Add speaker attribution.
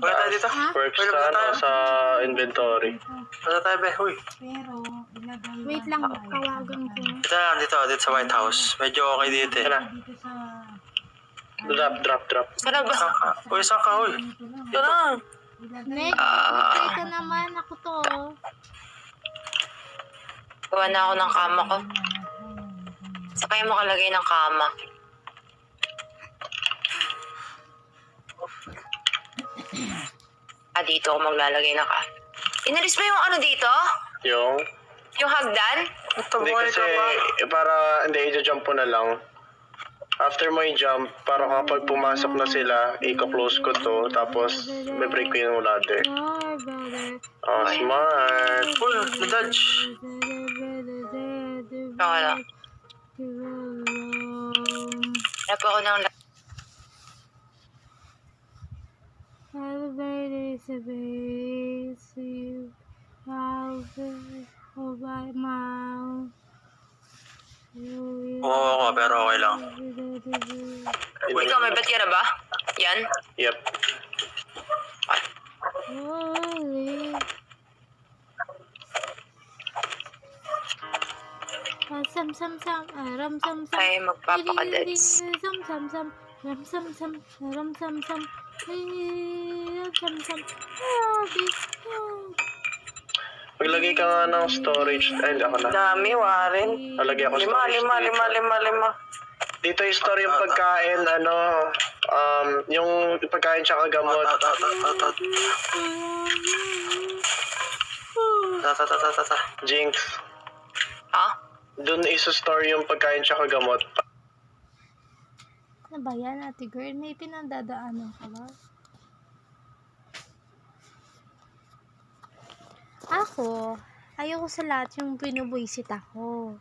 Speaker 1: Pwede tayo dito.
Speaker 2: Works
Speaker 1: Pwede
Speaker 2: sa,
Speaker 1: tayo.
Speaker 2: sa inventory.
Speaker 1: Pwede tayo, be. Uy.
Speaker 3: Wait lang, tawagan ko.
Speaker 1: Dito sa White House. Medyo okay dito eh.
Speaker 2: Drop.
Speaker 1: Sana ba? Uy, saan ka? Uy. Yan na.
Speaker 3: Next, mag-play ka naman. Ako to.
Speaker 4: Gawa na ako ng kama ko. Sa kayo makalagay ng kama. Dito ako maglalagay ng kama. Inalis ba yung ano dito?
Speaker 2: Yung?
Speaker 4: Yung hagdan?
Speaker 2: Hindi kasi, para hindi i-jump mo na lang. After mo i-jump, para kapag pumasok na sila, i-close ko to, tapos be-break ko yung ladder. Oh, smart.
Speaker 1: Uy, na-dodge.
Speaker 4: Wala. Hanap ako ng
Speaker 3: Elevator is a basic house of my mouth.
Speaker 1: Oo, pero okay lang.
Speaker 4: Ikaw, may bat ka na ba? Yan?
Speaker 2: Yep.
Speaker 3: Holy. Sam sam sam, ram sam sam.
Speaker 4: Ay, magpapakadets.
Speaker 3: Sam sam sam, ram sam sam, ram sam sam. Ram sam sam.
Speaker 2: Maglagay ka nga ng storage. Ay, hindi ako na.
Speaker 1: Dami, Warren.
Speaker 2: Nalagay ako storage.
Speaker 1: Lima.
Speaker 2: Dito yung story yung pagkain, yung pagkain tsaka gamot. Jinx.
Speaker 4: Ha?
Speaker 2: Doon isa-story yung pagkain tsaka gamot.
Speaker 3: Ano ba yan, ate girl? May pinandadaanan ka ba? Ako, ayoko sa lahat yung binubuisit ako.